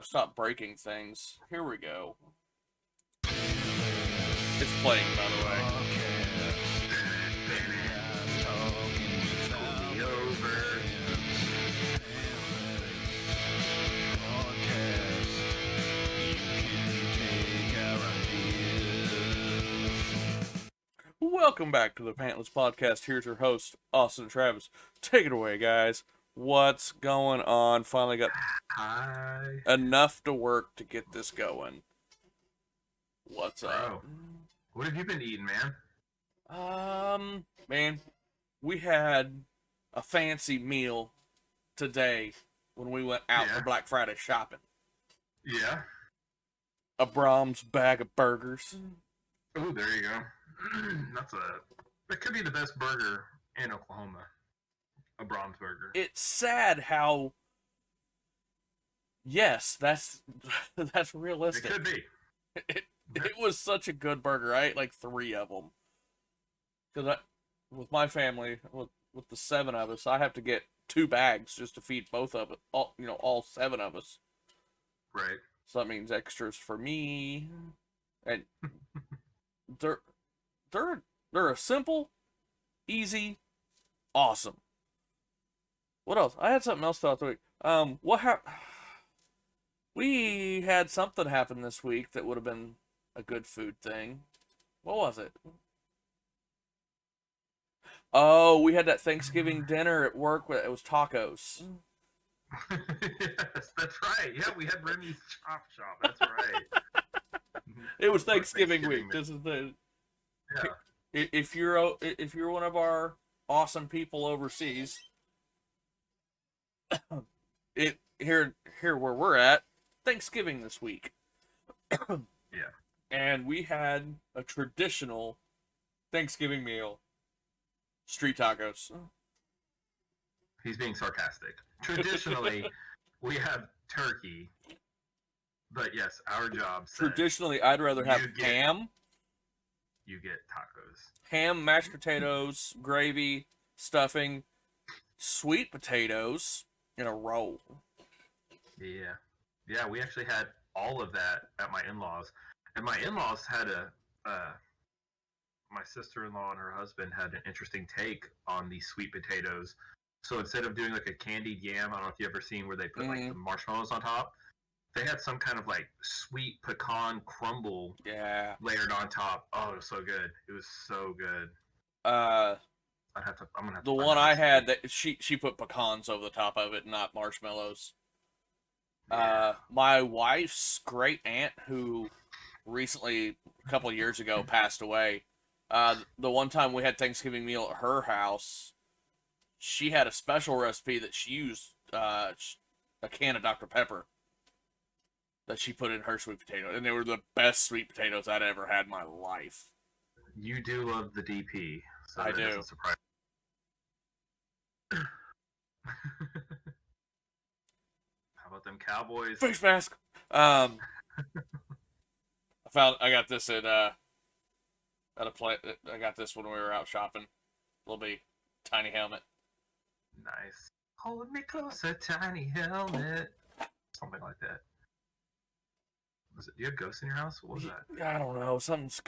stop breaking things. Here we go. It's playing, by the way. Welcome back to the Pantless Podcast. Here's your host, Austin Travis. Take it away, guys. What's going on? Finally got enough to work to get this going. What's up? What have you been eating, man? Man, we had a fancy meal today when we went out for Black Friday shopping. Yeah. A Brahms bag of burgers. Oh, there you go. That could be the best burger in Oklahoma. A Brahms burger. It's sad how, yes, that's realistic. It could be. It was such a good burger. I ate like 3 of them. Because with my family, with the 7 of us, I have to get 2 bags just to feed both of it. All 7 of us. Right. So that means extras for me. And they're a simple, easy, awesome. What else? I had something else throughout the week. We had something happen this week that would have been a good food thing. What was it? Oh, we had that Thanksgiving dinner at work. It was tacos. Yes, that's right. Yeah, we had Remy's Chop Shop. That's right. It was Thanksgiving week. This is the. Yeah. If you're one of our awesome people overseas, here where we're at, Thanksgiving this week. Yeah. And we had a traditional Thanksgiving meal. Street tacos. He's being sarcastic. Traditionally, we have turkey. But yes, our job says Traditionally, I'd rather have ham. You get tacos. Ham, mashed potatoes, gravy, stuffing, sweet potatoes in a roll. Yeah. Yeah, we actually had all of that at my in-laws. And my in-laws had my sister-in-law and her husband had an interesting take on these sweet potatoes. So instead of doing like a candied yam, I don't know if you ever seen where they put like the marshmallows on top, they had some kind of like sweet pecan crumble layered on top. Oh, it was so good. It was so good. I'm gonna have to the one I had that she put pecans over the top of it, not marshmallows. Yeah. My wife's great aunt, who recently, a couple of years ago, passed away. The one time we had Thanksgiving meal at her house, she had a special recipe that she used a can of Dr. Pepper that she put in her sweet potato, and they were the best sweet potatoes I'd ever had in my life. You do love the DP, so I that do. doesn't surprise. How about them Cowboys? Face mask. I got this at a play. I got this when we were out shopping. Little bitty tiny helmet. Nice. Hold me closer, tiny helmet. Something like that. Was it? Do you have ghosts in your house? What was that? I don't know. Something's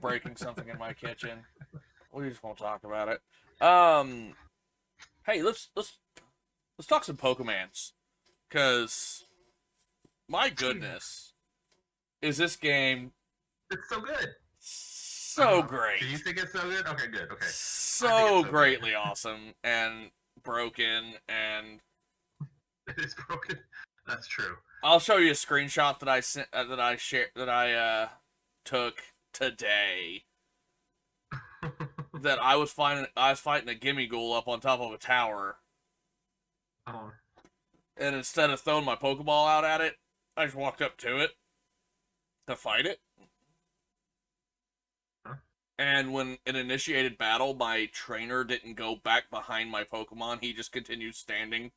breaking something in my kitchen. We just won't talk about it. Hey, let's talk some Pokemans, cause my goodness, is this game? It's so good. So great. Do you think it's so good? Okay, good. Okay. So greatly awesome and broken, and it is broken. That's true. I'll show you a screenshot that I took today. That I was fighting a gimme ghoul up on top of a tower. Oh. And instead of throwing my Pokeball out at it, I just walked up to it to fight it. Huh? And when it initiated battle, my trainer didn't go back behind my Pokemon. He just continued standing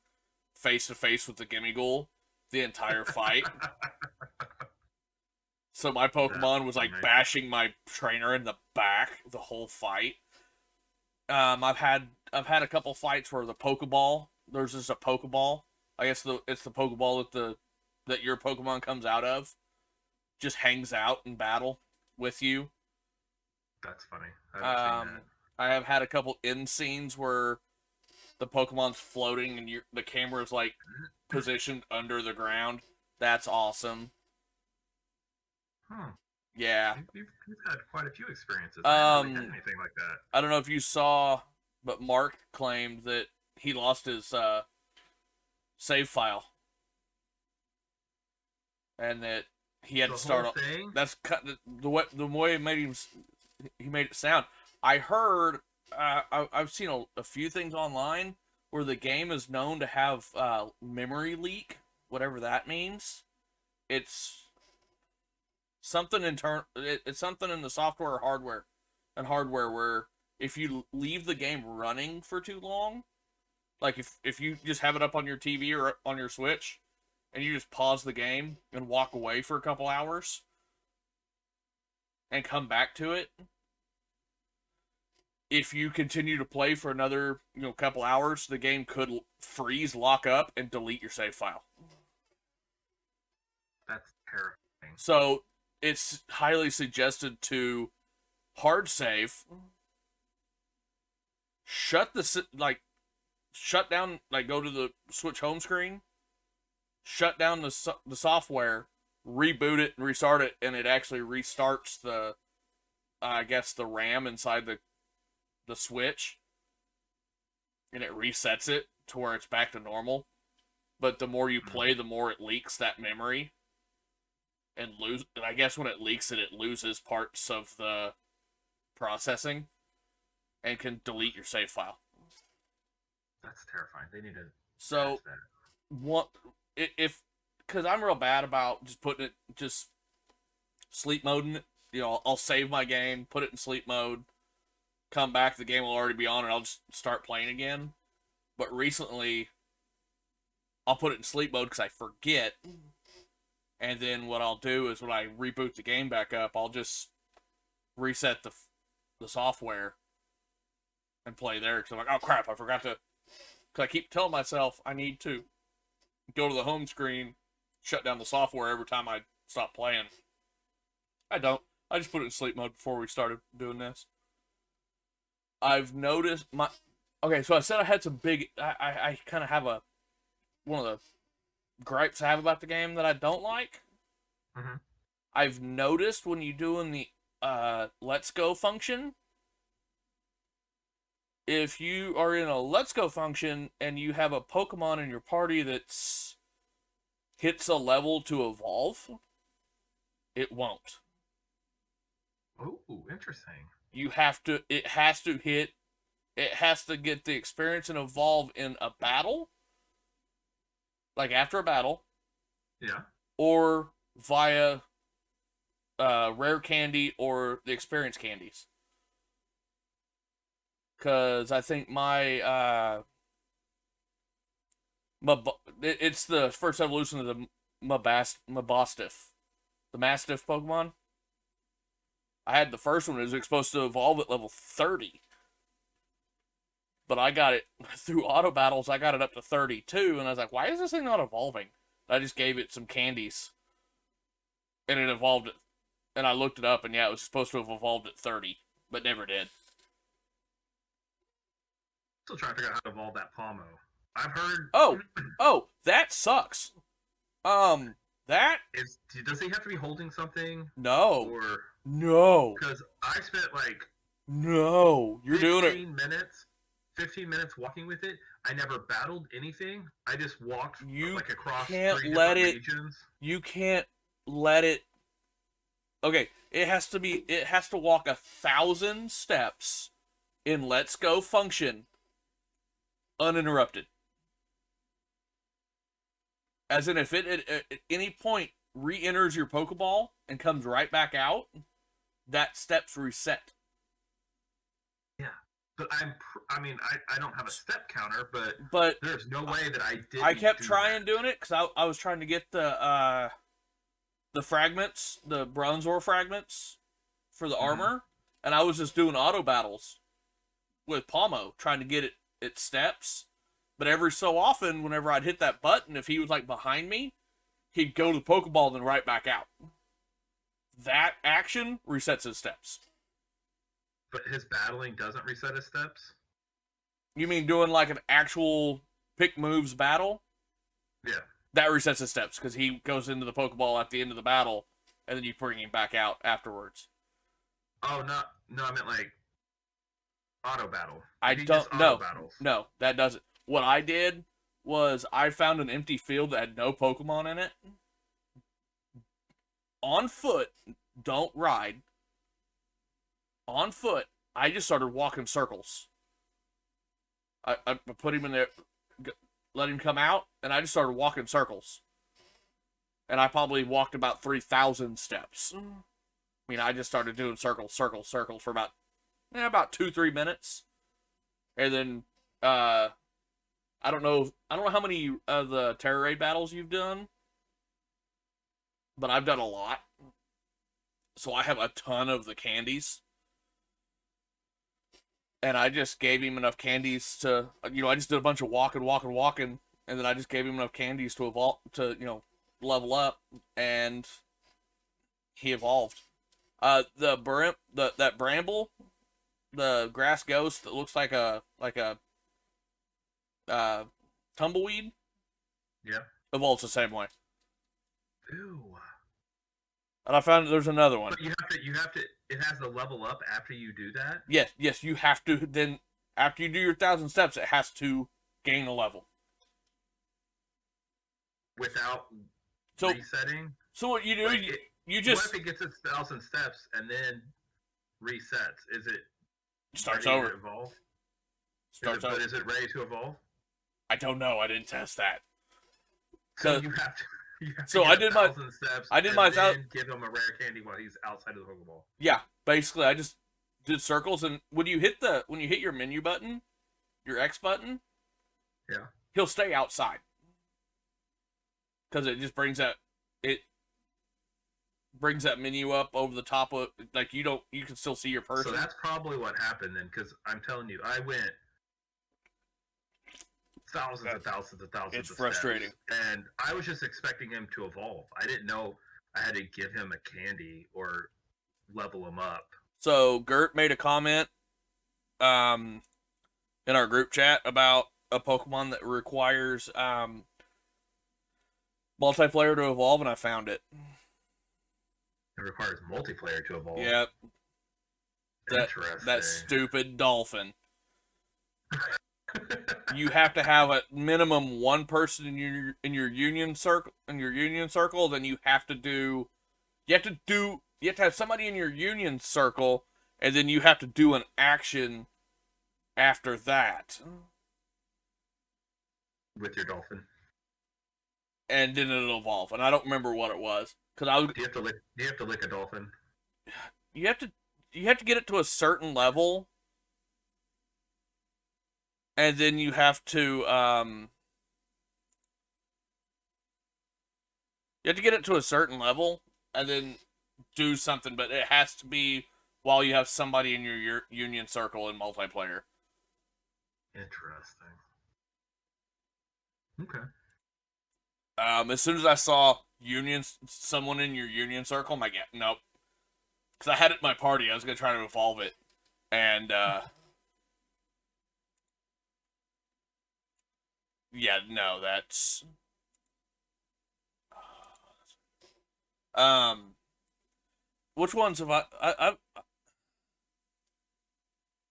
face to face with the gimme ghoul the entire fight. So my Pokemon was like bashing my trainer in the back the whole fight. I've had a couple fights where the Pokeball, there's just a Pokeball. I guess it's the Pokeball that that your Pokemon comes out of just hangs out in battle with you. That's funny. I haven't seen that. I have had a couple end scenes where the Pokemon's floating and the camera's like positioned under the ground. That's awesome. Huh. Yeah. You've had quite a few experiences. I haven't really had anything like that. I don't know if you saw, but Mark claimed that he lost his save file, and that he had to start. That's the way he made it sound. I heard. I've seen a few things online where the game is known to have memory leak, whatever that means. It's something It's something in the software or hardware where if you leave the game running for too long, like if you just have it up on your TV or on your Switch, and you just pause the game and walk away for a couple hours and come back to it, if you continue to play for another couple hours, the game could freeze, lock up, and delete your save file. That's terrifying. So it's highly suggested to hard save, shut down, like go to the Switch home screen, shut down the software, reboot it and restart it, and it actually restarts the RAM inside the Switch, and it resets it to where it's back to normal. But the more you play, the more it leaks that memory, and I guess when it leaks it loses parts of the processing, and can delete your save file. That's terrifying. They need to. So, because I'm real bad about just sleep moding it. I'll save my game, put it in sleep mode, come back, the game will already be on, and I'll just start playing again. But recently, I'll put it in sleep mode because I forget. And then what I'll do is when I reboot the game back up, I'll just reset the software and play there. Because I'm like, oh crap, I forgot to. Because I keep telling myself I need to go to the home screen, shut down the software every time I stop playing. I don't. I just put it in sleep mode before we started doing this. I've noticed Okay, so I said I had some big. I kind of have one of the gripes I have about the game that I don't like. Mm-hmm. I've noticed when you're doing the Let's Go function, if you are in a Let's Go function and you have a Pokemon in your party that's hits a level to evolve, it won't. Oh, interesting. It has to get the experience and evolve in a battle, like after a battle. Yeah. Or via rare candy or the experience candies. Because I think it's the first evolution of the Mabostiff. The Mastiff Pokemon. I had the first one. It was supposed to evolve at level 30. But I got it through auto battles. I got it up to 32. And I was like, why is this thing not evolving? I just gave it some candies. And it evolved it. And I looked it up. And yeah, it was supposed to have evolved at 30. But never did. Still trying to figure out how to evolve that Palmo. I've heard. Oh, that sucks. Does he have to be holding something? No. Or no. Because I spent like. No, you're doing it. 15 minutes walking with it. I never battled anything. I just walked across can't three let different it, regions. You can't let it. Okay, it has to walk 1,000 steps in Let's Go function uninterrupted. As in, if it at any point re-enters your Pokeball and comes right back out, that step's reset. Yeah, but I don't have a step counter, but there's no way that I did. I kept trying doing it because I was trying to get the fragments, the Bronzor fragments for the armor, and I was just doing auto battles with Palmo, trying to get its steps. But every so often, whenever I'd hit that button, if he was like behind me, he'd go to the Pokeball and then right back out. That action resets his steps. But his battling doesn't reset his steps? You mean doing like an actual pick moves battle? Yeah. That resets his steps because he goes into the Pokeball at the end of the battle and then you bring him back out afterwards. Oh, no, I meant like auto battle. I He don't just auto know. battles. No, that doesn't. What I did was I found an empty field that had no Pokemon in it. On foot, don't ride. On foot, I just started walking circles. I put him in there, let him come out, and I just started walking circles. And I probably walked about 3,000 steps. I mean, I just started doing circles for about 2-3 minutes. And then, I don't know how many of the Terror Raid battles you've done, but I've done a lot. So I have a ton of the candies. And I just gave him enough candies to, I just did a bunch of walking, and then I just gave him enough candies to evolve, to, level up, and he evolved. That bramble, the grass ghost that looks like a tumbleweed, Yeah. evolves the same way. Ew. And I found there's another one. But you have to. It has to level up after you do that. Yes, you have to. Then after you do your 1,000 steps, it has to gain a level Without resetting. So what you do? Like you just. What if it gets its 1,000 steps and then resets? Is it starts ready over? To evolve? Starts over. But is it ready to evolve? I don't know. I didn't test that. So you have to. So I did my 1,000 steps. I did my then give him a rare candy while he's outside of the Pokeball. Yeah, basically I just did circles, and when you hit your menu button, your X button, yeah, he'll stay outside because it just brings that menu up over the top of, like, you can still see your person. So that's probably what happened then, because I'm telling you, I went thousands and thousands and thousands. It's frustrating. Steps, and I was just expecting him to evolve. I didn't know I had to give him a candy or level him up. So Gert made a comment in our group chat about a Pokemon that requires multiplayer to evolve, and I found it. It requires multiplayer to evolve. Yep. Interesting. That stupid dolphin. You have to have a minimum one person in your union circle. Then you have to have somebody in your union circle, and then you have to do an action after that with your dolphin, and then it'll evolve. And I don't remember what it was because I was. Do you have to lick a dolphin? You have to get it to a certain level. And then you have to get it to a certain level and then do something, but it has to be while you have somebody in your union circle in multiplayer. Interesting. Okay. As soon as I saw someone in your union circle, I'm like, yeah, nope. Because I had it in my party, I was gonna try to evolve it, and yeah, no, that's which ones have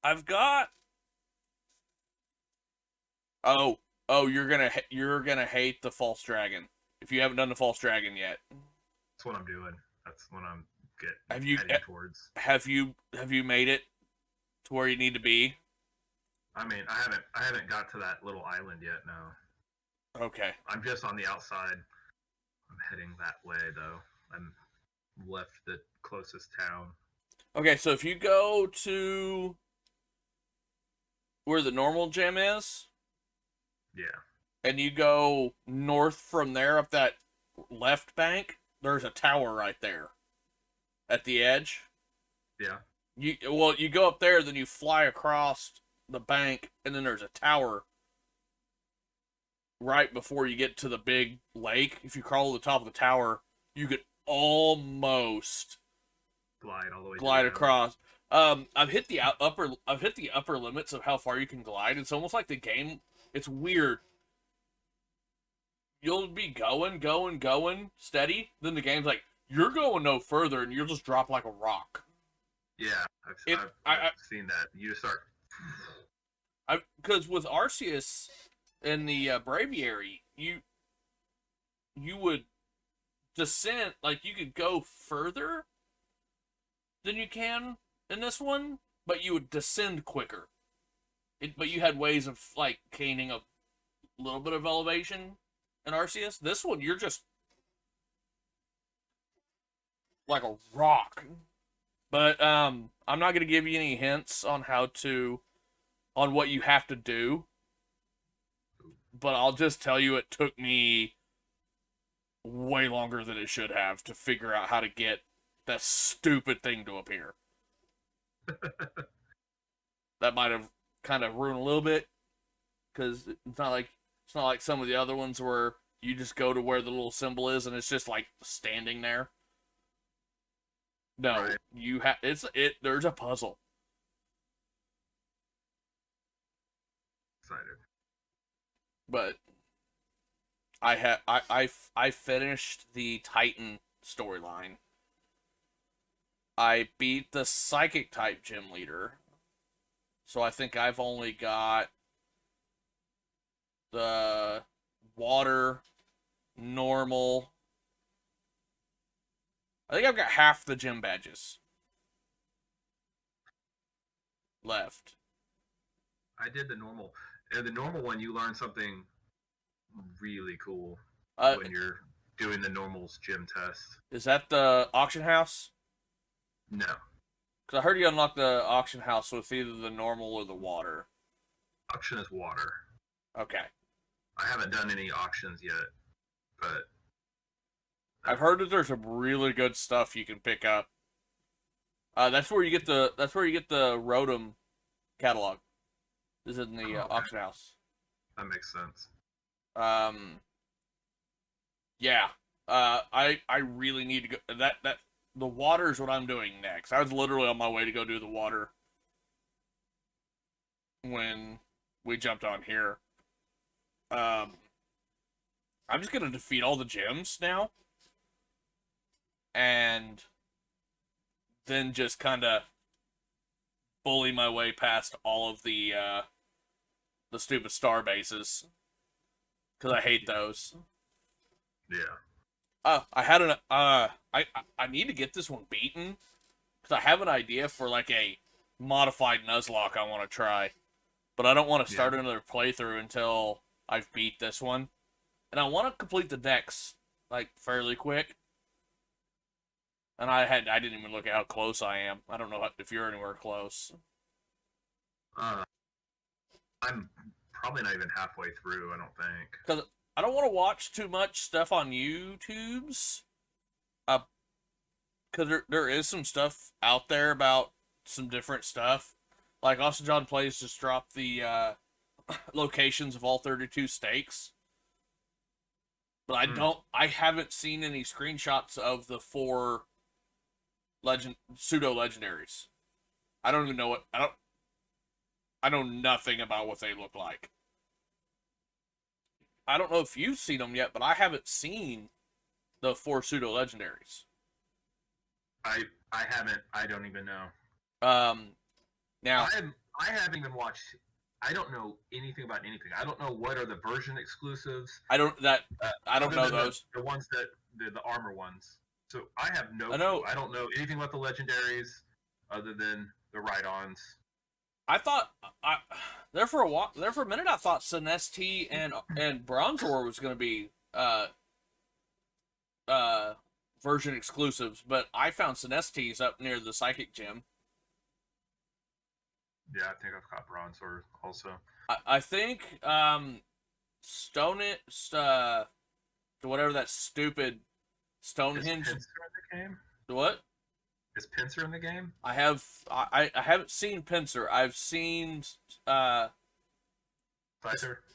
I've got. Oh, you're gonna hate the false dragon if you haven't done the false dragon yet. That's what I'm doing. That's what I'm heading towards. Have you made it to where you need to be? I mean, I haven't got to that little island yet. No. Okay. I'm just on the outside. I'm heading that way though. I'm left the closest town. Okay, so if you go to where the normal gym is, yeah, and you go north from there up that left bank, there's a tower right there at the edge. Yeah. You go up there, then you fly across the bank, and then there's a tower right before you get to the big lake. If you crawl to the top of the tower, you could almost Glide all the way to glide the end. across. I've hit the upper limits of how far you can glide. It's almost like the game. It's weird. You'll be going steady. Then the game's like, you're going no further, and you'll just drop like a rock. Yeah, It, I've seen that. You just start. Because with Arceus in the Braviary, you would descend, like you could go further than you can in this one, but you would descend quicker. But you had ways of like gaining a little bit of elevation in Arceus. This one, you're just like a rock. But I'm not gonna give you any hints on on what you have to do. But I'll just tell you, it took me way longer than it should have to figure out how to get that stupid thing to appear. That might have kind of ruined a little bit, because it's not like some of the other ones where you just go to where the little symbol is and it's just like standing there. No, Right. you have there's a puzzle. Excited. But I finished the Titan storyline. I beat the psychic type gym leader. So I think I've only got the water, normal. I think I've got half the gym badges left. I did the normal. And the normal one, you learn something really cool Uh, when you're doing the normals gym test. is that the auction house? No, Because I heard you unlock the auction house with either the normal or the water. auction is water. Okay. I haven't done any auctions yet, but I've heard that there's some really good stuff you can pick up. That's where you get the Rotom catalog. Is in the okay. auction house. That makes sense. Yeah. I really need to go. That the water is what I'm doing next. I was literally on my way to go do the water when we jumped on here. I'm just gonna defeat all the gyms now, and then just kind of bully my way past all of the stupid star bases, because I hate those. Yeah. I had an I need to get this one beaten, because I have an idea for like a modified Nuzlocke I want to try, but I don't want to start another playthrough until I've beat this one, and I want to complete the decks like fairly quick. And I didn't even look at how close I am. I don't know if you're anywhere close. Uh, I'm probably not even halfway through. I don't think. Because I don't want to watch too much stuff on YouTube's. Because there is some stuff out there about some different stuff. Like Austin John Plays just dropped the locations of all 32 stakes. But I haven't seen any screenshots of the 4 pseudo legendaries. I don't even know I know nothing about what they look like. I don't know if you've seen them yet, but I haven't seen the 4 pseudo legendaries. I haven't. I don't even know. Now I haven't even watched. I don't know anything about anything. I don't know what are the version exclusives. I don't know those. The ones that the armor ones. So I have no I know. clue. I don't know anything about the legendaries other than the ride-ons. I thought there for a minute I thought S10E8 and Bronzor was going to be version exclusives, but I found S10E8's up near the Psychic Gym. Yeah, I think I've got Bronzor also. I think whatever that stupid Stonehenge. Is Pinsir in the game? What? Is Pinsir in the game? I haven't seen Pinsir. I've seen Scyther?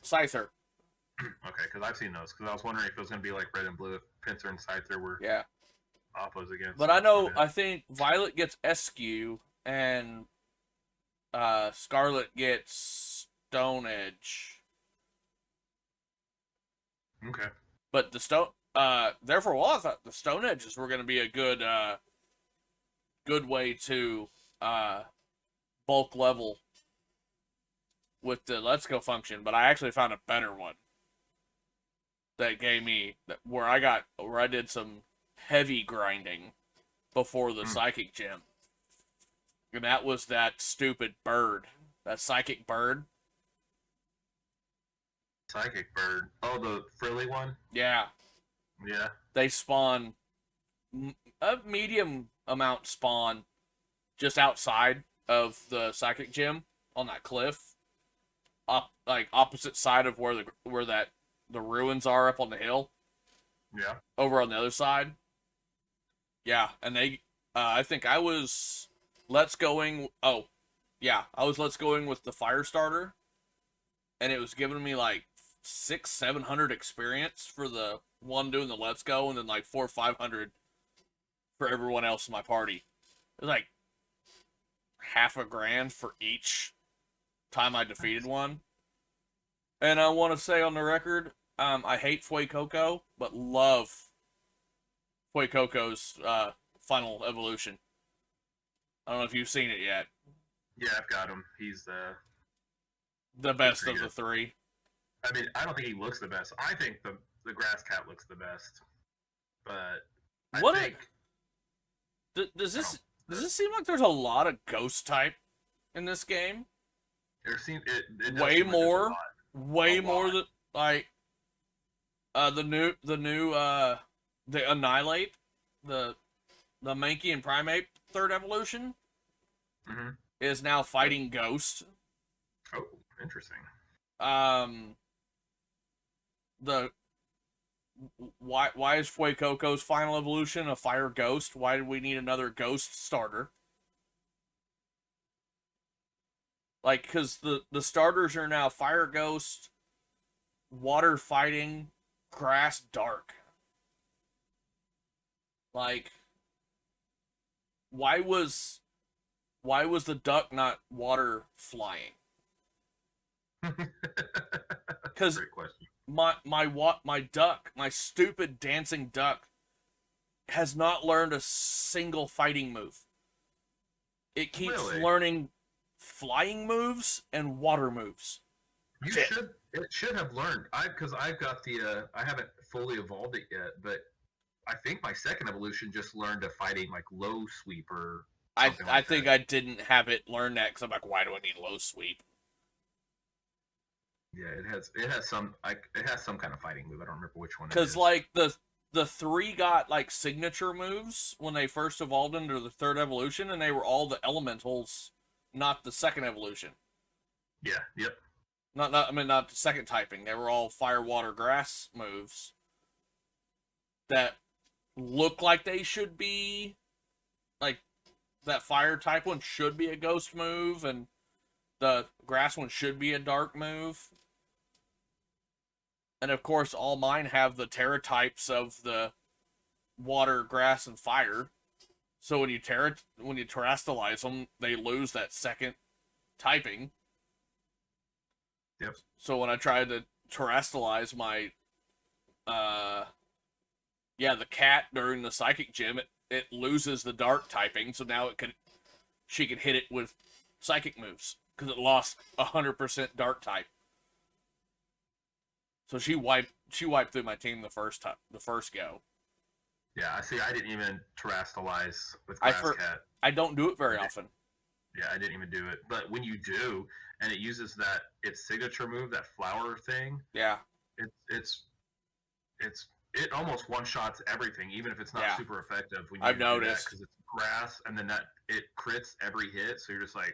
Scyther. Okay, because I've seen those. Because I was wondering if it was going to be like red and blue if Pinsir and Scyther were Yeah. oppos again. But So I that's not know, it. I think Violet gets SQ and Scarlet gets Stone Edge. Okay. But the there for a while I thought the Stone Edges were going to be a good way to uh, bulk level with the Let's Go function, but I actually found a better one that gave me where I did some heavy grinding before the Hmm. Psychic Gym, and that was that stupid bird, that Psychic Bird. Psychic Bird. Oh, the frilly one? Yeah, Yeah. they spawn a medium amount spawn just outside of the Psychic Gym on that cliff, up like opposite side of the ruins are up on the hill. Yeah. Over on the other side. Yeah, and I think I was let's going. Oh, yeah, I was let's going with the fire starter, and it was giving me like 600-700 experience for the one doing the let's go, and then like 400-500 for everyone else in my party. It was like half a grand for each time I defeated one. And I want to say on the record, I hate Fuecoco, but love Fuecoco's final evolution. I don't know if you've seen it yet. Yeah, I've got him. He's The best of the three. I mean, I don't think he looks the best. I think the grass cat looks the best. But I What think does this seem like there's a lot of ghost type in this game? it does Way seem like there's a more, lot. way A more lot. than like the Annihilate, the Mankey and Primate third evolution Mm-hmm. is now fighting Ghost. Oh, interesting. Um, the why is Fuecoco's final evolution a fire ghost? Why did we need another ghost starter? Like, because the starters are now fire ghost, water fighting, grass dark. Like, why was the duck not water flying? Because Great question. my duck, my stupid dancing duck, has not learned a single fighting move. It keeps Really? learning flying moves and water moves. It should have learned. Because I've got I haven't fully evolved it yet, but I think my second evolution just learned a fighting like low sweep or something I like think that. I didn't have it learn that because I'm like, why do I need low sweep? Yeah, it has some kind of fighting move. I don't remember which one it Because is. like the three got like signature moves when they first evolved into the third evolution, and they were all the elementals, not the second evolution. Yeah. Yep. Not the second typing. They were all fire, water, grass moves that look like they should be like that fire type one should be a ghost move, and the grass one should be a dark move. And of course, all mine have the terra types of the water, grass, and fire. So when you terrestrialize them, they lose that second typing. Yep. So when I tried to terrestrialize my the cat during the psychic gym, it loses the dark typing, so now she could hit it with psychic moves because it lost 100% dark type. So she wiped through my team the first go. Yeah, I see. I didn't even terrestrialize with grass cat. I don't do it very often. Yeah, I didn't even do it. But when you do, and it uses its signature move, that flower thing. Yeah. It almost one shots everything, even if it's not super effective. When you I've noticed because it's grass, and then it crits every hit, so you're just like,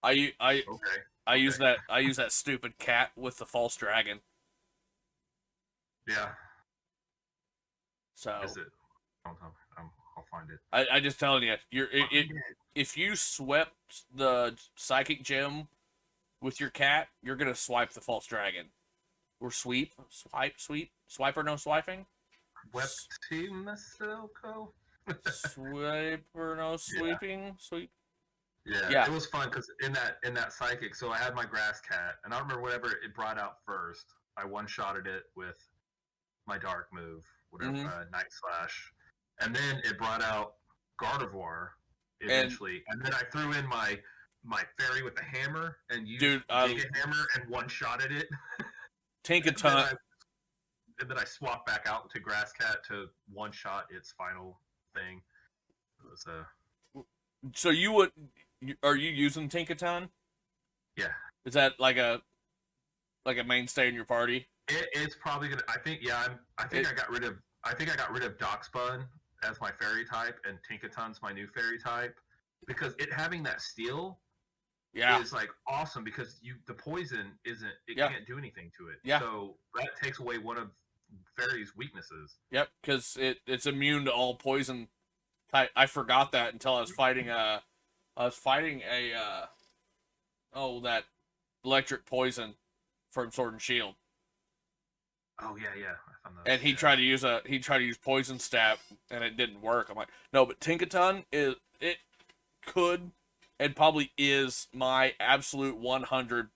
okay. I use that stupid cat with the false dragon. Yeah. So is it? I'll find it. I just telling you, if you swept the psychic gem with your cat, you're gonna swipe the false dragon. or swipe or no swiping. Webtoon Masoko. Swipe or no sweeping, sweep. Yeah, Yeah. it was fun because in that psychic, so I had my grass cat, and I don't remember whatever it brought out first. I one-shotted it with my dark move, whatever, Night Slash, and then it brought out Gardevoir eventually, and then I threw in my fairy with the hammer and used Giga Hammer and one-shotted it. Tinkaton. And then I swapped back out to Grass Cat to one-shot its final thing. It was So are you using Tinkaton? Yeah. Is that like a mainstay in your party? It's probably gonna. I think. Yeah. I think I got rid of Doxbun as my fairy type, and Tinkaton's my new fairy type, because it having that steel. Yeah. Is like awesome because the poison can't do anything to it. Yeah. So that takes away one of fairy's weaknesses. Yep, because it's immune to all poison type. I forgot that until I was fighting that electric poison from Sword and Shield. Oh yeah. I found that. And he tried to use poison stab and it didn't work. I'm like, no, but Tinkaton could and probably is my absolute 100%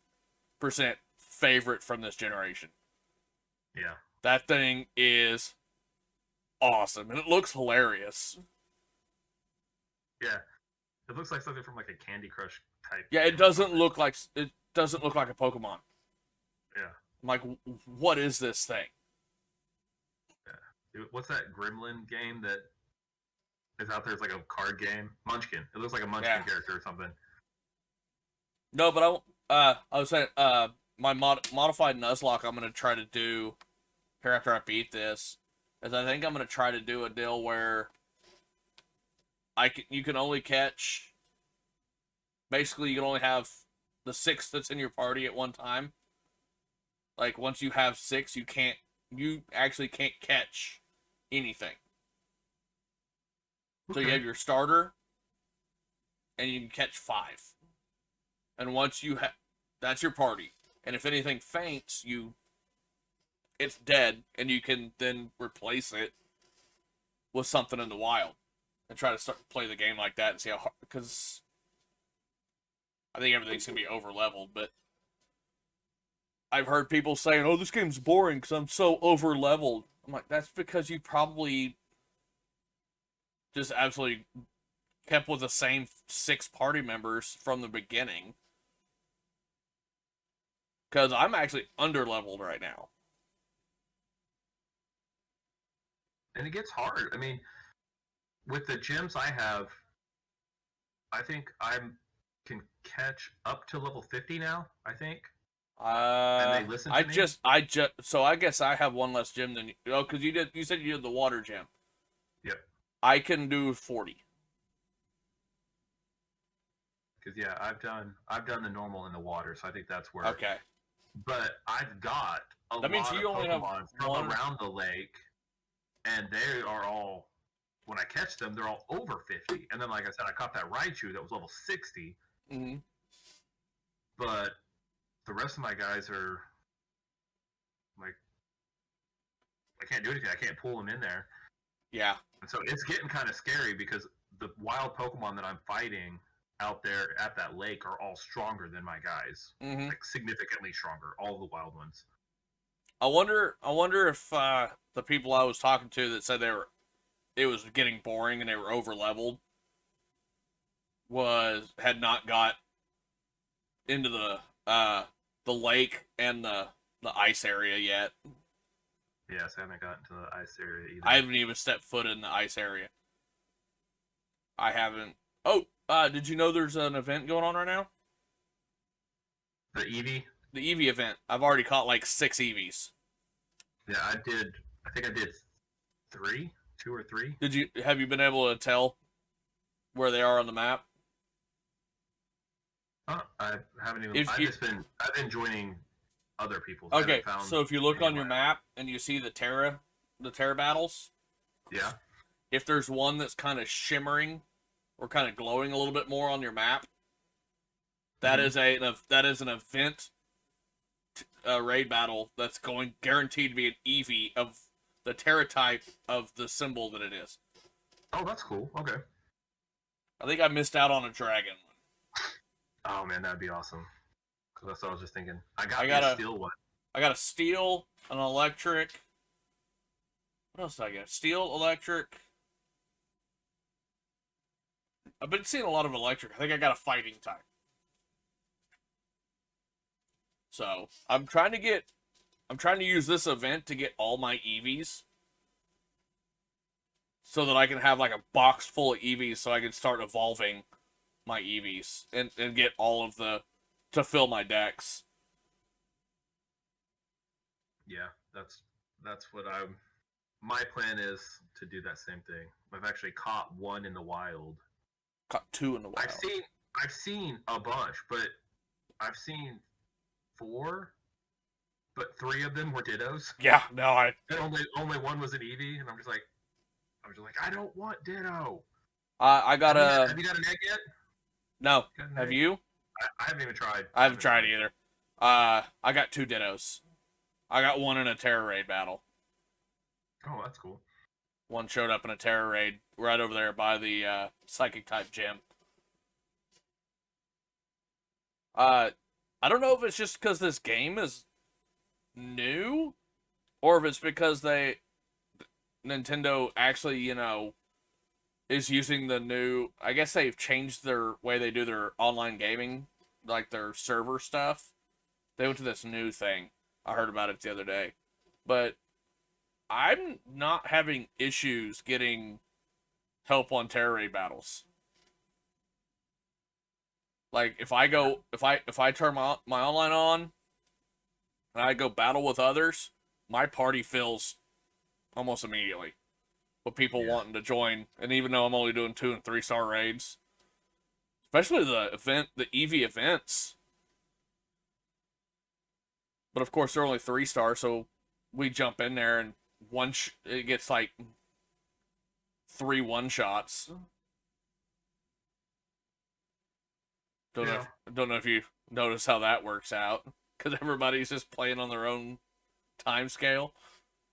favorite from this generation. Yeah. That thing is awesome, and it looks hilarious. Yeah. It looks like something from like a Candy Crush type. Yeah, it doesn't look like a Pokemon. Yeah. I'm like, what is this thing? Yeah. What's that Gremlin game that is out there? It's like a card game. Munchkin. It looks like a Munchkin character or something. No, but I was saying, my modified Nuzlocke I'm gonna try to do here after I beat this, is I think I'm gonna try to do a deal where you can only catch. Basically, you can only have the 6 that's in your party at one time. Like once you have 6, you actually can't catch anything. Okay. So you have your starter, and you can catch 5. And once you that's your party. And if anything faints, it's dead, and you can then replace it with something in the wild, and try to play the game like that and see how hard. Because I think everything's gonna be over leveled, but I've heard people saying, "Oh, this game's boring because I'm so over leveled." I'm like, that's because you probably just absolutely kept with the same 6 party members from the beginning. Because I'm actually under-leveled right now. And it gets hard. I mean, with the gyms I have, I think I can catch up to level 50 now, I think. And they listen to me? So I guess I have one less gym than you. Oh, because you said you did the water gym. Yep. I can do 40. Because yeah, I've done the normal in the water, so I think that's where. Okay. But I've got a lot of Pokemon from around the lake, and they are all. When I catch them, they're all over 50. And then, like I said, I caught that Raichu that was level 60. Mm-hmm. But the rest of my guys are like, I can't do anything. I can't pull them in there. Yeah. And so it's getting kind of scary because the wild Pokemon that I'm fighting out there at that lake are all stronger than my guys. Mm-hmm. Like significantly stronger, all the wild ones. I wonder if the people I was talking to that said it was getting boring and they were over leveled had not got into the lake and the ice area yet. Yes, I haven't gotten to the ice area either. I haven't even stepped foot in the ice area. I haven't. Oh, did you know there's an event going on right now? The Eevee? The Eevee event. I've already caught like 6 Eevees. Yeah, I think I did 2 or 3. Have you been able to tell where they are on the map? I haven't even. I've been joining other people. Okay, so if you look on your map and you see the Terra battles. Yeah. If there's one that's kind of shimmering or kind of glowing a little bit more on your map, that is an event raid battle that's going guaranteed to be an Eevee of the Terra type of the symbol that it is. Oh, that's cool. Okay. I think I missed out on a dragon one. Oh man, that'd be awesome. Cause that's what I was just thinking. I I got got the a steel one. I got a steel, an electric. What else did I get? Steel, electric. I've been seeing a lot of electric. I think I got a fighting type. So I'm trying to use this event to get all my EVs, so that I can have like a box full of EVs, so I can start evolving my EVs and get all of to fill my decks. Yeah, that's what I'm. My plan is to do that same thing. I've actually caught one in the wild. Caught two in the wild. I've seen a bunch, but I've seen 4, but 3 of them were Dittos. Yeah, no, And only one was an Eevee, and I was just like, I don't want Ditto. I got have you got an egg yet? No. Have you? I haven't even tried. I haven't tried either. I got 2 Dittos. I got one in a Terror Raid battle. Oh, that's cool. One showed up in a Terror Raid right over there by the Psychic type gym. I don't know if it's just because this game is new, or if it's because Nintendo actually, is using the new. I guess they've changed their way they do their online gaming, like their server stuff. They went to this new thing. I heard about it the other day, but I'm not having issues getting help on Terror Raid battles. Like if I turn my online on and I go battle with others, my party fills almost immediately with people wanting to join. And even though I'm only doing 2 and 3 star raids, especially the EV events. But of course they're only 3 stars, so we jump in there and it gets like 3 1-shots. Don't know if you notice how that works out, because everybody's just playing on their own time scale,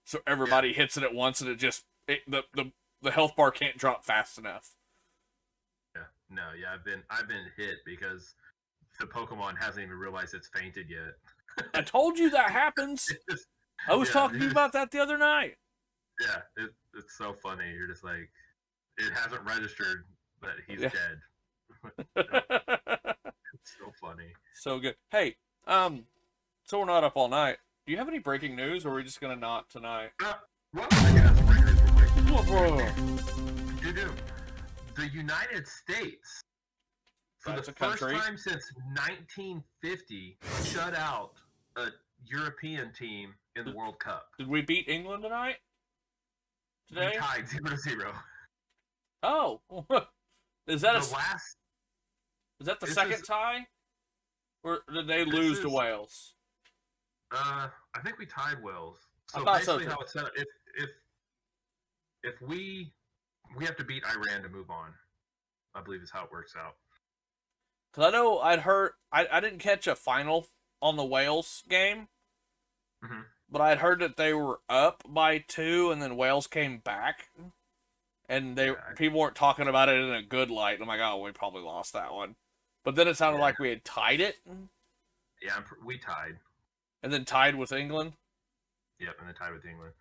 so everybody hits it at once, and the health bar can't drop fast enough. Yeah, no, yeah, I've been hit because the Pokemon hasn't even realized it's fainted yet. I told you that happens. I was talking to you about that the other night. Yeah, it's so funny. You're just like, it hasn't registered, but he's dead. It's so funny. So good. Hey, so we're not up all night. Do you have any breaking news, or are we just gonna not tonight? Well, I guess breaking news real quick. Whoa. Dude, the United States, for That's the a first country. time since 1950, shut out a European team in the World Cup. Did we beat England tonight? Today? We tied 0-0. Oh, is that Is that the second tie, or did they lose to Wales? I think we tied Wales. So I thought basically, so too. how it's set up, if we have to beat Iran to move on, I believe is how it works out. Because I know I'd heard I didn't catch a final on the Wales game, but I'd heard that they were up by 2, and then Wales came back, and people weren't talking about it in a good light. I'm like, oh, we probably lost that one. But then it sounded like we had tied it. Yeah, we tied. And then tied with England? Yep, and then tied with England.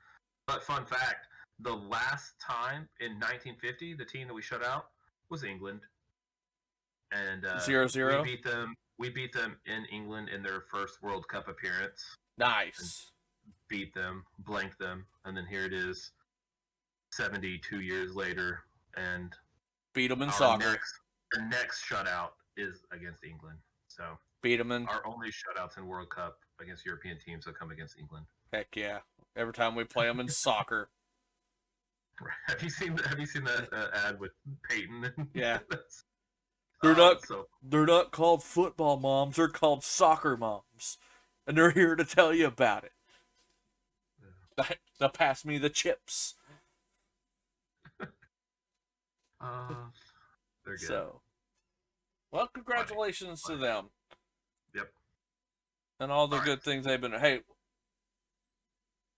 But fun fact, the last time in 1950, the team that we shut out was England. And 0-0? We beat them in England in their first World Cup appearance. Nice. Beat them, blanked them, and then here it is 72 years later, and beat them in soccer. Our next shutout is against England. So beat them in. Our only shutouts in World Cup against European teams will come against England. Heck yeah! Every time we play them in soccer. Have you seen that ad with Peyton? Yeah. They're not called football moms. They're called soccer moms, and they're here to tell you about it. Yeah. They'll pass me the chips. They're good. So, well, congratulations to them. Yep. and all the All right. good things they've been. Hey,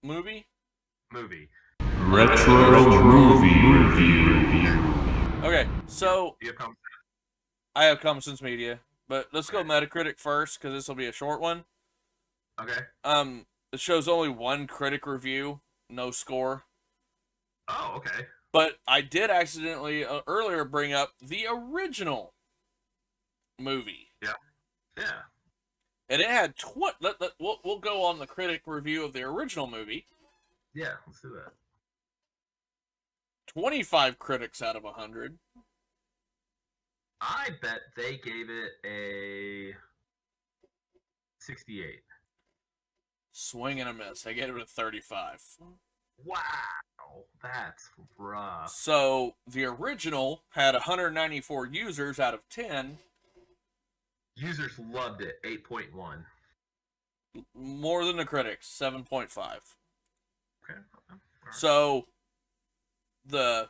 movie. Retro movie review. Okay, so You have comments? I have Common Sense Media, but let's go Metacritic first because this will be a short one. Okay. The show's only one critic review, no score. Oh, okay. But I did accidentally earlier bring up the original movie. Yeah. And it had we'll go on the critic review of the original movie. Yeah, let's do that. 25 critics out of 100. I bet they gave it a 68. Swing and a miss. I gave it a 35. Wow, that's rough. So the original had 194 users out of 10. Users loved it, 8.1. More than the critics, 7.5. Okay. Right. So the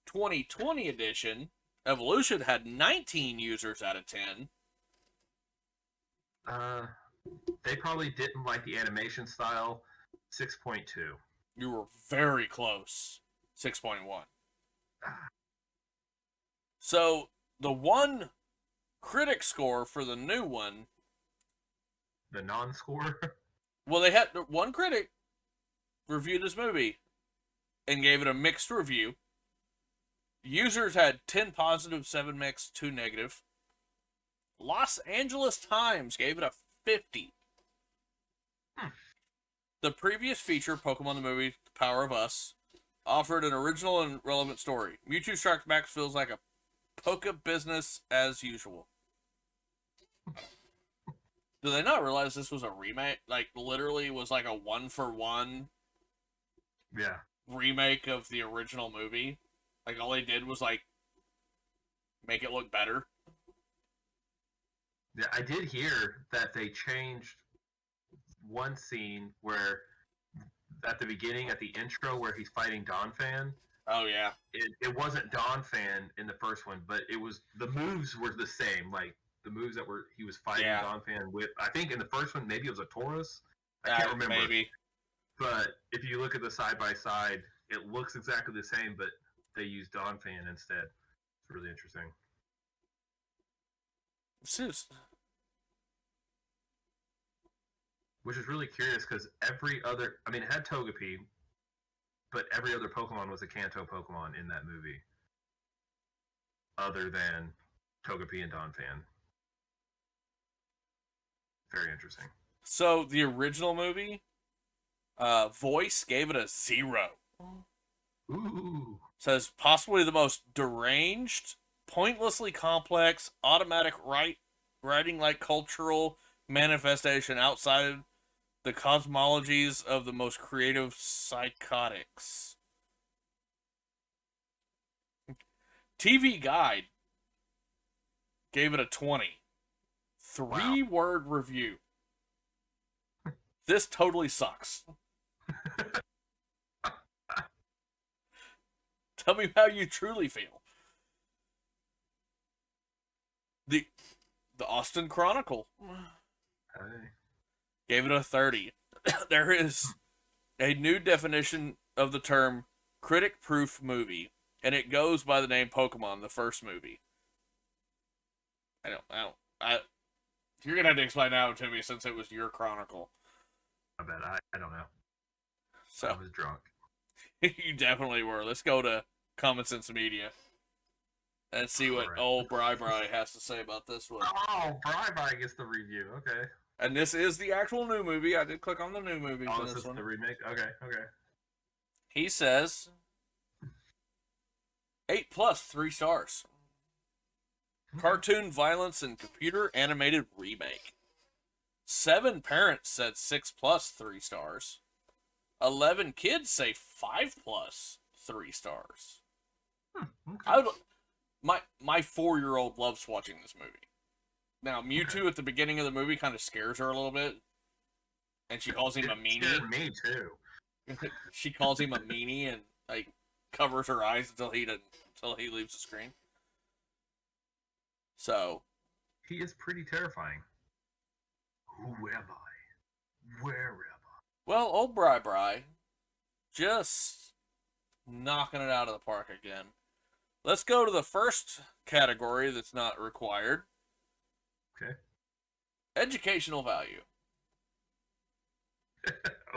2020 edition, Evolution, had 19 users out of 10. They probably didn't like the animation style. 6.2. You were very close. 6.1. So the one critic score for the new one. The non-score? Well, they had one critic reviewed this movie and gave it a mixed review. Users had 10 positive, 7 mixed, 2 negative. Los Angeles Times gave it a 50. The previous feature, Pokemon the Movie, The Power of Us, offered an original and relevant story. Mewtwo Strikes Back feels like a Poke business as usual. Do they not realize this was a remake? Like, literally was like a one-for-one remake of the original movie? Like, all they did was, like, make it look better? Yeah, I did hear that they changed one scene where, at the beginning, at the intro, where he's fighting Donphan. Oh, yeah. It wasn't Donphan in the first one, but it was, the moves were the same. Like, the moves that he was fighting Donphan with. I think in the first one, maybe it was a Taurus. I can't remember. Maybe. But if you look at the side-by-side, it looks exactly the same, but they use Donphan instead. It's really interesting. Which is really curious because every other, I mean, it had Togepi, but every other Pokemon was a Kanto Pokemon in that movie, other than Togepi and Donphan. Very interesting. So, the original movie, Voice gave it a 0. Ooh. Says, possibly the most deranged, pointlessly complex, automatic writing like cultural manifestation outside the cosmologies of the most creative psychotics. TV Guide gave it a 20. 3-word review. This totally sucks. Tell me how you truly feel. The Austin Chronicle gave it a 30. There is a new definition of the term critic-proof movie, and it goes by the name Pokemon, the first movie. You're gonna have to explain that to me since it was your chronicle. I bet I don't know. So I was drunk. You definitely were. Let's go to Common Sense Media and see what old Bri has to say about this one. Oh, Bri gets the review. Okay. And this is the actual new movie. I did click on the new movie for this one. The remake. Okay. He says 8+, 3 stars. Cartoon violence and computer animated remake. 7 parents said 6+, 3 stars. 11 kids say 5+, 3 stars. Okay. My 4-year-old loves watching this movie. Now, Mewtwo at the beginning of the movie kind of scares her a little bit, and she calls him a meanie. Scared me too. She calls him a meanie and like covers her eyes until he leaves the screen. So he is pretty terrifying. Who am I? Where am I? Well, old Bri just knocking it out of the park again. Let's go to the first category that's not required. Okay. Educational value.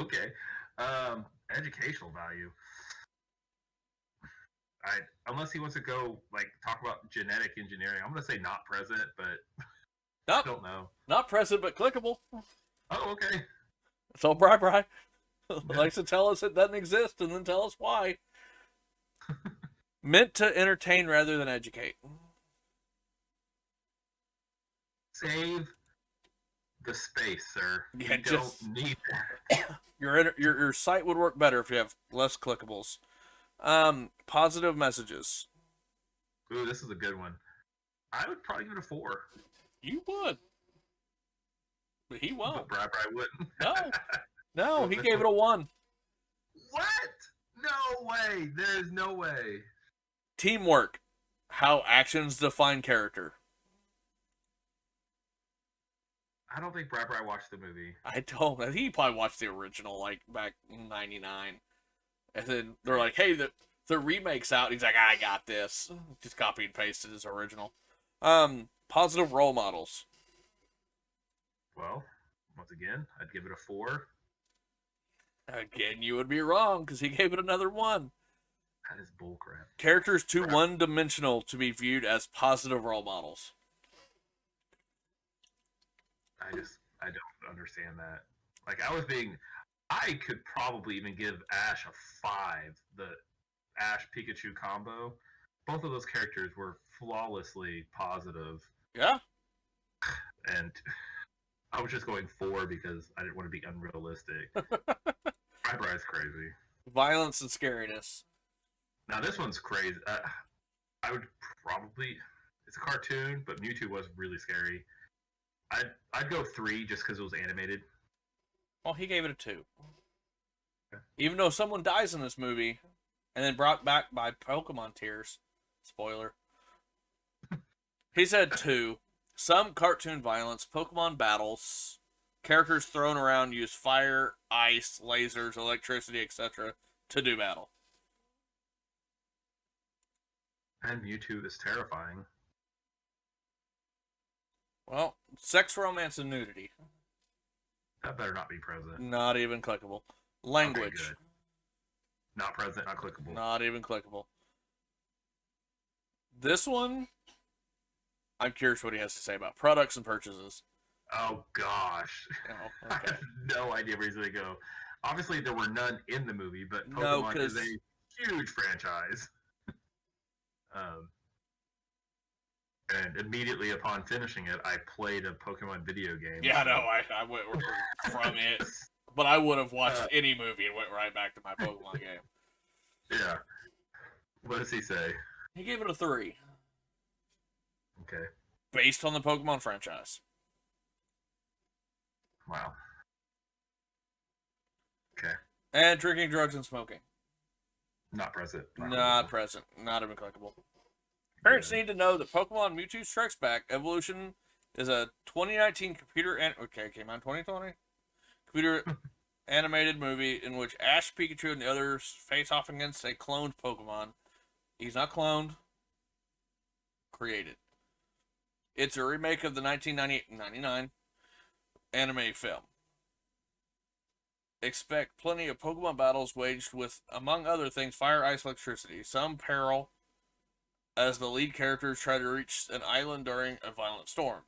Okay. Educational value. Unless he wants to go like talk about genetic engineering, I'm gonna say not present, but Nope. I don't know. Not present, but clickable. Oh, okay. So Bri likes to tell us it doesn't exist and then tell us why. Meant to entertain rather than educate. Save the space, sir. Yeah, you don't need that. Your site would work better if you have less clickables. Positive messages. Ooh, this is a good one. I would probably give it a 4. You would. But he won't. But Bri wouldn't. No, he gave it a 1. What? No way. There is no way. Teamwork. How actions define character. I don't think Bri watched the movie. I don't. He probably watched the original, like, back in 99. And then they're like, hey, the remake's out. He's like, I got this. Just copy and pasted his original. Positive role models. Well, once again, I'd give it a 4. Again, you would be wrong, because he gave it another 1. That is bullcrap. Characters too one-dimensional to be viewed as positive role models. I don't understand that. Like, I could probably even give Ash a 5. The Ash Pikachu combo. Both of those characters were flawlessly positive. Yeah. And I was just going 4 because I didn't want to be unrealistic. Bri's crazy. Violence and scariness. Now this one's crazy. I would probably. It's a cartoon, but Mewtwo was really scary. I'd go 3 just because it was animated. Well, he gave it a 2. Even though someone dies in this movie, and then brought back by Pokemon tears. Spoiler. He said 2. Some cartoon violence, Pokemon battles, characters thrown around use fire, ice, lasers, electricity, etc. to do battle. And Mewtwo is terrifying. Well, sex, romance, and nudity. That better not be present. Not even clickable. Language. Okay, good. Not present, not clickable. Not even clickable. This one, I'm curious what he has to say about products and purchases. Oh, gosh. Oh, okay. I have no idea where he's going to go. Obviously, there were none in the movie, but Pokemon is a huge franchise. And immediately upon finishing it, I played a Pokemon video game. Yeah, no, I went from it. But I would have watched any movie and went right back to my Pokemon game. Yeah. What does he say? He gave it a 3. Okay. Based on the Pokemon franchise. Wow. Okay. And drinking, drugs, and smoking. Not present. Not present. Not even clickable. Parents need to know that Pokemon Mewtwo Strikes Back Evolution is a 2019 came out in 2020. Computer animated movie in which Ash, Pikachu, and the others face off against a cloned Pokemon. He's not cloned. Created. It's a remake of the 1999 anime film. Expect plenty of Pokemon battles waged with, among other things, fire, ice, electricity. Some peril as the lead characters try to reach an island during a violent storm.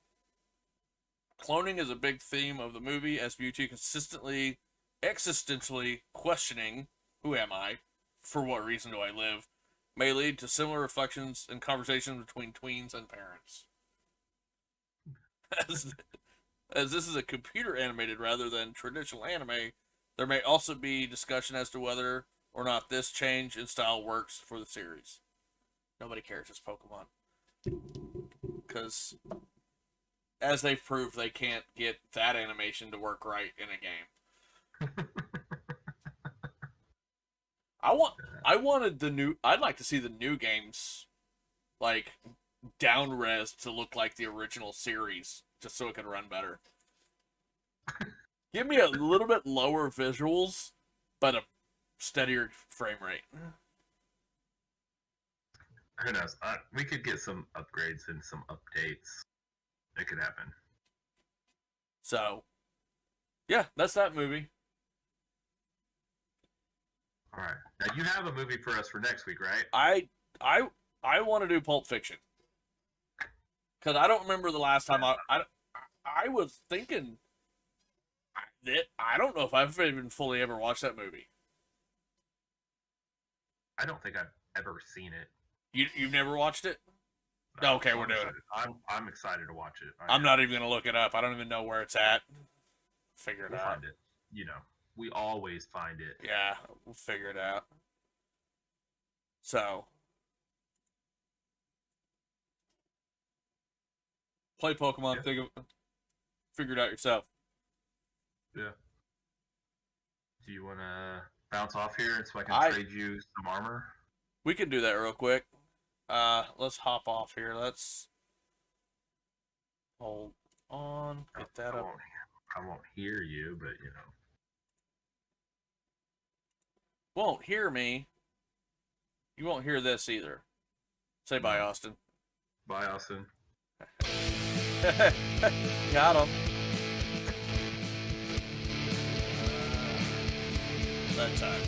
Cloning is a big theme of the movie, as Mewtwo consistently, existentially questioning, who am I? For what reason do I live? May lead to similar reflections and conversations between tweens and parents. As this is a computer animated rather than traditional anime, there may also be discussion as to whether or not this change in style works for the series. Nobody cares, it's Pokemon. Because, as they've proved, they can't get that animation to work right in a game. I'd like to see the new games, like, down-res to look like the original series, just so it could run better. Give me a little bit lower visuals, but a steadier frame rate. Who knows? We could get some upgrades and some updates. It could happen. So, yeah, that's that movie. All right. Now you have a movie for us for next week, right? I want to do Pulp Fiction because I don't remember the last time I was thinking that I don't know if I've even fully ever watched that movie. I don't think I've ever seen it. You've never watched it? Okay, we're doing it. I'm excited to watch it. I'm not even gonna look it up. I don't even know where it's at. Figure it We'll out. find it. You know, we always find it. Yeah, we'll figure it out. So, play Pokemon. Yeah. Figure it out yourself. Yeah. Do you want to bounce off here so I can trade you some armor? We can do that real quick. Let's hop off here. Let's hold on. Get that up. I won't hear you, but you know. Won't hear me. You won't hear this either. Say bye, Austin. Bye, Austin. Got him. That time.